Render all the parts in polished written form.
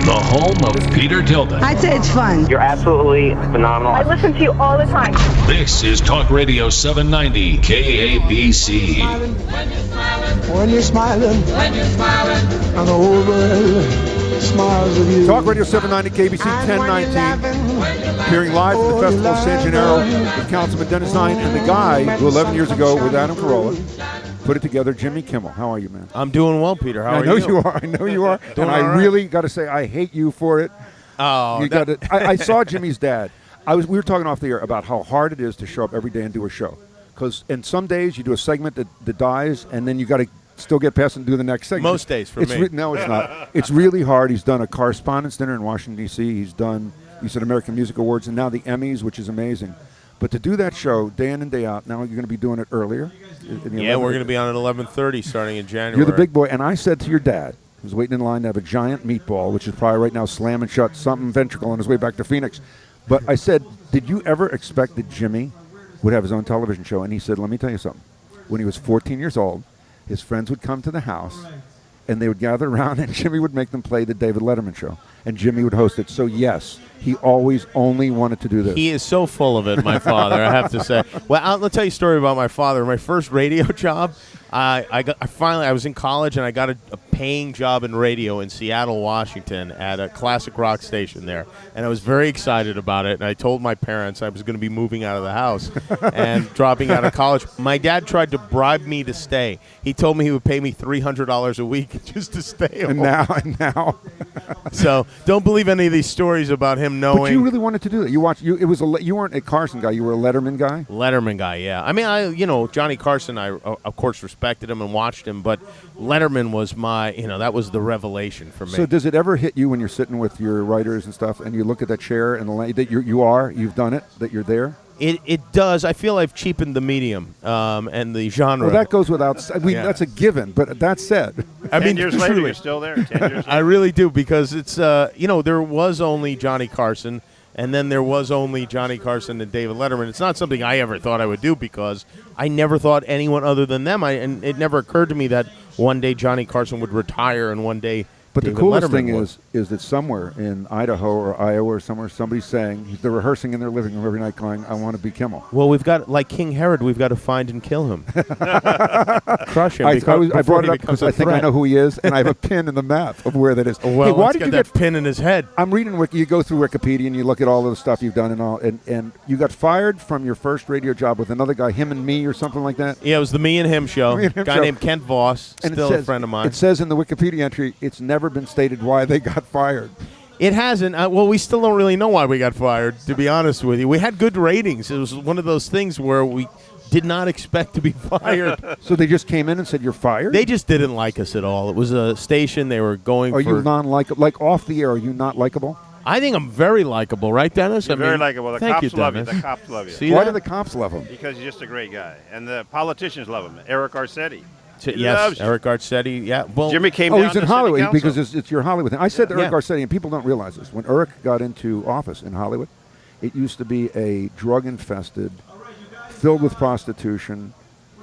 the home of Peter Tilden. I'd say it's fun. You're absolutely phenomenal. I listen to you all the time. This is Talk Radio 790 KABC. When you're smiling, and the whole world smiles with you. Talk Radio 790 KBC 1019. Appearing live at the Festival of San Gennaro with Councilman Dennis Nine and the guy who 11 years ago with Adam Carolla put it together, Jimmy Kimmel. How are you, man? I'm doing well, Peter. How are you? I know you are. I know you are. And I really got to say, I hate you for it. Oh, I saw Jimmy's dad. We were talking off the air about how hard it is to show up every day and do a show. Because in some days you do a segment that dies, and then you got to still get past and do the next segment. Most days for me. No, it's not. It's really hard. He's done a correspondence dinner in Washington, D.C. He's done, you said, American Music Awards, and now the Emmys, which is amazing. But to do that show day in and day out, now you're going to be doing it earlier. Yeah, we're going to be on at 11:30 starting in January. You're the big boy. And I said to your dad, who was waiting in line to have a giant meatball, which is probably right now slamming shut something ventricle on his way back to Phoenix. But I said, did you ever expect that Jimmy would have his own television show? And he said, let me tell you something. When he was 14 years old, his friends would come to the house, and they would gather around, and Jimmy would make them play the David Letterman show. And Jimmy would host it. So, yes, he always only wanted to do this. He is so full of it, my father, I have to say. Well, I'll tell you a story about my father. My first radio job, I was in college, and I got a paying job in radio in Seattle, Washington, at a classic rock station there. And I was very excited about it, and I told my parents I was going to be moving out of the house and dropping out of college. My dad tried to bribe me to stay. He told me he would pay me $300 a week just to stay home. And now. So don't believe any of these stories about him knowing. But you really wanted to do that. You weren't a Carson guy. You were a Letterman guy. Letterman guy, yeah. I mean, Johnny Carson, I of course respected him and watched him, but Letterman was that was the revelation for me. So does it ever hit you when you're sitting with your writers and stuff, and you look at that chair and that you've done it, that you're there? It does. I feel I've cheapened the medium and the genre. Well, that goes without. That's a given. But that said, 10 years later, you're still there. 10 years later. I really do, because it's there was only Johnny Carson, and then there was only Johnny Carson and David Letterman. It's not something I ever thought I would do, because I never thought anyone other than them. And it never occurred to me that one day Johnny Carson would retire and one day. But David the coolest Letterman thing is that somewhere in Idaho or Iowa or somewhere, somebody's saying, they're rehearsing in their living room every night going, I want to be Kimmel. Well, we've got, like King Herod, we've got to find and kill him. Crush him. I brought it up because I think I know who he is, and I have a pin in the map of where that is. Well, hey, why did you get that pin in his head? I'm reading, you go through Wikipedia and you look at all of the stuff you've done and all, and you got fired from your first radio job with another guy, Him and Me or something like that? Yeah, it was the Me and Him show. Named Kent Voss, still a friend of mine. It says in the Wikipedia entry, it's never been stated why they got fired. It hasn't. Well, we still don't really know why we got fired, to be honest with you. We had good ratings. It was one of those things where we did not expect to be fired. So they just came in and said, you're fired? They just didn't like us at all. It was a station. They were going Are you non-likable? Like off the air, are you not likable? I think I'm very likable, right, Dennis? You're very likable. The cops love you. Dennis. The cops love you. See Why that? do the cops love him? Because you're just a great guy. And the politicians love him. Eric Garcetti. Yes, Eric Garcetti. Yeah, well, Jimmy came down he's in to Hollywood City because it's your Hollywood thing. I said to Eric Yeah. Garcetti, and people don't realize this. When Eric got into office in Hollywood, it used to be a drug-infested, filled with prostitution,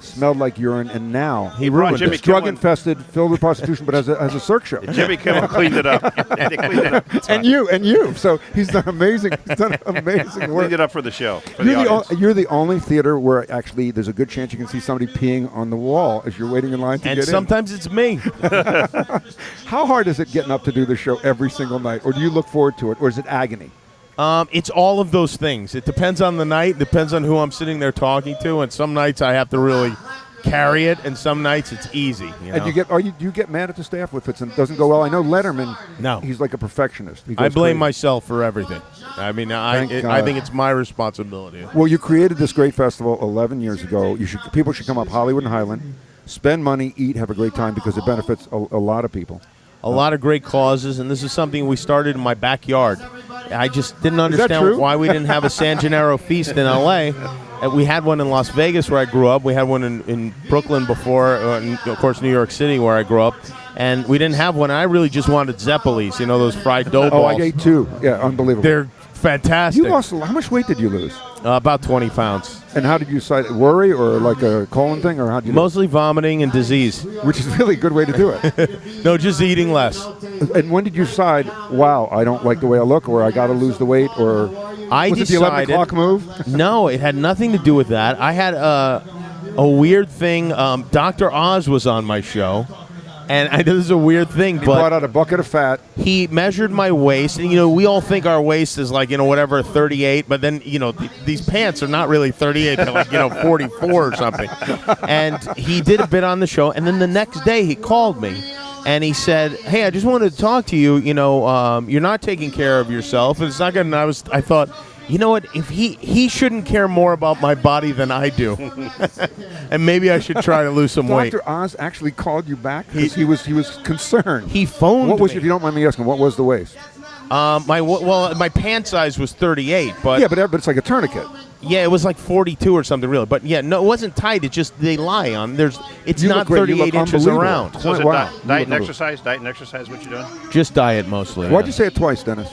smelled like urine, and now he ruined Jimmy it. Drug-infested, filled with prostitution, but as a Cirque show. Jimmy Kimmel cleaned it up. They cleaned it up. And you. So he's done amazing. He's done amazing work. Cleaned it up for the show. For the audience. You're the only theater where actually there's a good chance you can see somebody peeing on the wall as you're waiting in line to get in. And sometimes it's me. How hard is it getting up to do the show every single night, or do you look forward to it, or is it agony? It's all of those things. It depends on the night. It depends on who I'm sitting there talking to. And some nights I have to really carry it, and some nights it's easy. You know? And do you get mad at the staff if it doesn't go well? I know Letterman. No, he's like a perfectionist. I blame myself for everything. I mean, I think it's my responsibility. Well, you created this great festival 11 years ago. People should come up Hollywood and Highland, spend money, eat, have a great time because it benefits a lot of people. A lot of great causes, and this is something we started in my backyard. I just didn't understand why we didn't have a San Gennaro feast in L.A. We had one in Las Vegas where I grew up. We had one in Brooklyn before, and of course New York City where I grew up. And we didn't have one. I really just wanted Zeppelis, those fried dough balls. Oh, I ate two. Yeah, unbelievable. They're fantastic. You lost how much weight did you lose? About 20 pounds. And how did you decide? Worry or like a colon thing, or how did you? Mostly vomiting and disease. Which is really a good way to do it. No, just eating less. And when did you decide? Wow, I don't like the way I look, or I got to lose the weight, or was it the 11 o'clock move? No, it had nothing to do with that. I had a weird thing. Dr. Oz was on my show. And I know this is a weird thing, He but brought out a bucket of fat. he measured my waist, and we all think our waist is like whatever 38, but then these pants are not really 38, they're like 44 or something. And he did a bit on the show, and then the next day he called me, and he said, "Hey, I just wanted to talk to you. You're not taking care of yourself, and it's not good." And I thought, you know what? If he shouldn't care more about my body than I do, and maybe I should try to lose some weight. Dr. Oz actually called you back because he was concerned. He phoned What was, me. if you don't mind me asking, what was the waist? My pant size was 38, but Yeah, but it's like a tourniquet. yeah, it was like 42 or something, really. But yeah, no, it wasn't tight. It just they lie on. It's You not look great. You 38 look inches unbelievable. around. So is it Wow. diet and You look exercise? Diet and exercise, what you doing? Just diet mostly. Why'd you say it twice, Dennis?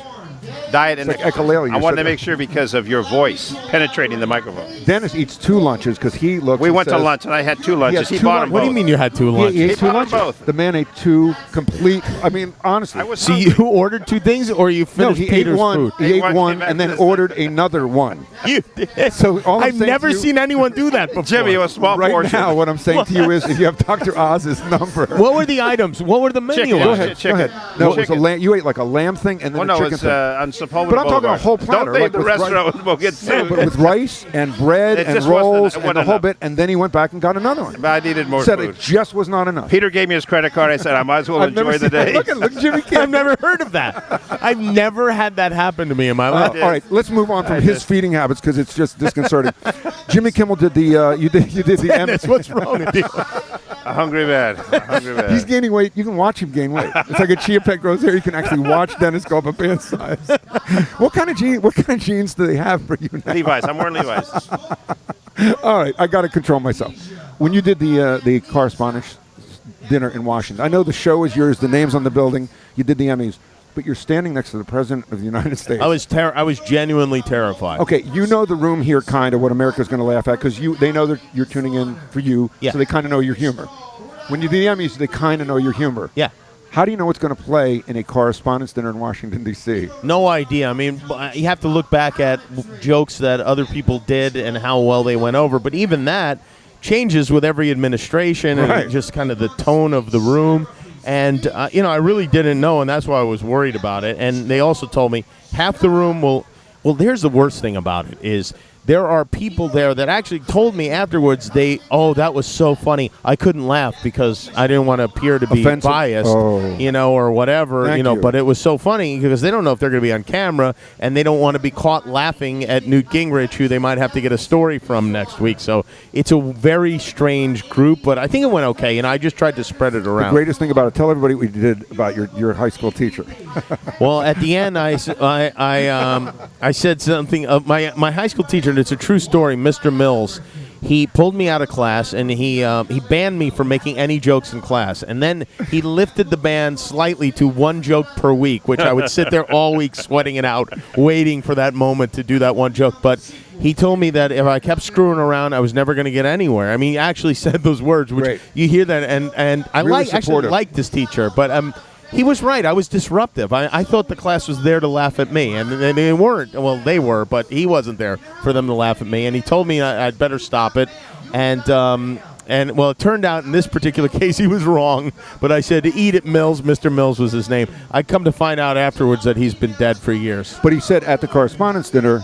Diet and It's like exercise. echolali, I you wanted said to make sure because of your voice penetrating the microphone. Dennis eats 2 lunches because he looks. We and went to says- lunch, and I had 2 lunches. He two bought lunch- them What do you both. mean you had 2 He lunches? ate 2 bought them lunches. both. The man ate 2 complete. I mean, honestly. I was So hungry. you ordered 2 things, or you no, finished he ate Peter's one. food? He ate one, one came back and then to this. ordered another one. You did. So all I'm I've saying to never you- seen anyone do that before. Jimmy, it was small Right portion. now, what I'm saying to you is, if you have Dr. Oz's number. What were the items? What were the menu Chicken. Go items? ahead. Chicken. Go ahead. No, it was a Chicken. lamb. You ate like a lamb thing and then Well, a no, chicken it's thing. on Sepulveda But I'm talking a Boulevard. whole platter, Don't leave like the with restaurant. We'll get No, sued. but with rice and bread It and just wasn't- rolls it and wasn't the whole enough. bit, and then he went back and got another one. But I needed more Said food. it just was not enough. Peter gave me his credit card. I said, I might as well I've never enjoy the seen- day. Look, Jimmy I've Kimmel. never heard of that. I've never had that happen to me in my life. All right, let's move on from I his did. feeding habits because it's just disconcerting. Jimmy Kimmel did the you did the Dennis, what's wrong with you? A hungry man. A hungry man. He's gaining weight. You can watch him gain weight. It's like a chia pet grows hair. You can actually watch Dennis go up a pant size. What kind of jeans do they have for you now? Levi's. I'm wearing Levi's. All right, I got to control myself. When you did the correspondence dinner in Washington, I know the show is yours, the name's on the building, you did the Emmys, but you're standing next to the President of the United States. I was genuinely terrified. Okay, you know the room here, kind of what America's going to laugh at because they know that you're tuning in for you, Yeah. so they kind of know your humor. When you do the Emmys, they kind of know your humor. Yeah. How do you know what's going to play in a correspondence dinner in Washington, D.C.? No idea. I mean, you have to look back at jokes that other people did and how well they went over. But even that changes with every administration Right. and just kind of the tone of the room. And, I really didn't know, and that's why I was worried about it. And they also told me half the room will – well, here's the worst thing about it is – there are people there that actually told me afterwards that was so funny. I couldn't laugh because I didn't want to appear to be Offensive. biased, Oh. or whatever, Thank you. but it was so funny because they don't know if they're going to be on camera and they don't want to be caught laughing at Newt Gingrich, who they might have to get a story from next week. So it's a very strange group, but I think it went okay, and I just tried to spread it The around. greatest thing about it, tell everybody what you did about your high school teacher. Well, at the end, I said something. My high school teacher, and it's a true story, Mr. Mills. He pulled me out of class, and he banned me from making any jokes in class. And then he lifted the ban slightly to 1 joke per week, which I would sit there all week sweating it out, waiting for that moment to do that 1 joke. But he told me that if I kept screwing around, I was never going to get anywhere. I mean, he actually said those words, which Great. you hear that, and I Really actually supportive. liked this teacher, but he was right. I was disruptive. I thought the class was there to laugh at me, and they weren't. Well, they were, but he wasn't there for them to laugh at me. And he told me I'd better stop it. And well, it turned out in this particular case he was wrong. But I said to eat at Mills. Mr. Mills was his name. I come to find out afterwards that he's been dead for years. But he said at the correspondence dinner,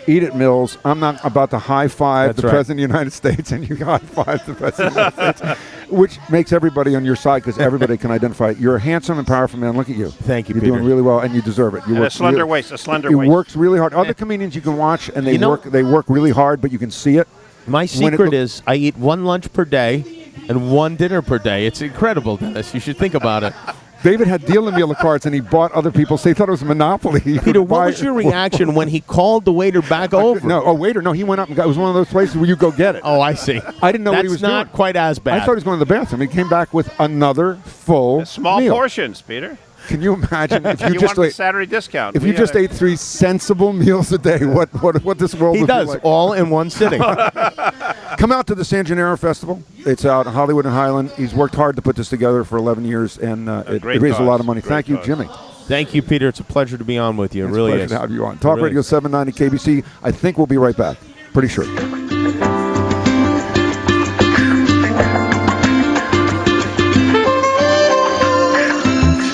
eat it, Mills. I'm not about to high-five That's the right. President of the United States, and you high-five the President of the United States, which makes everybody on your side because everybody can identify it. You're a handsome and powerful man. Look at you. Thank you, You're Peter. doing really well, and you deserve it. You And work a slender really- waist. A slender It waist. works really hard. Other comedians you can watch, and they work really hard, but you can see it. My When it secret look- is I eat 1 lunch per day and 1 dinner per day. It's incredible, Dennis. You should think about it. David had deal and meal cards, and he bought other people's. They thought it was a monopoly. He Peter, would what buy- was your reaction when he called the waiter back over? No, waiter. No, he went up and got. It was one of those places where you go get it. Oh, I see. I didn't know That's what he was not doing. quite as bad. I thought he was going to the bathroom. He came back with another full Small meal. portions, Peter. Can you imagine if you You just want a ate, Saturday discount. if We you just gotta- ate 3 sensible meals a day? What this world He would does be like? all in one sitting. Come out to the Angeleno Festival. It's out in Hollywood and Highland. He's worked hard to put this together for 11 years, and it great raised a lot of cause. money. Great Thank you, cause. Jimmy. Thank you, Peter. It's a pleasure to be on with you. It It's really a pleasure is. to have you on. Talk Really Radio is. 790 KBC. I think we'll be right back. Pretty sure.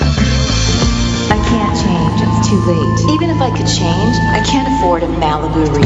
I can't change. It's too late. Even if I could change, I can't afford a Malibu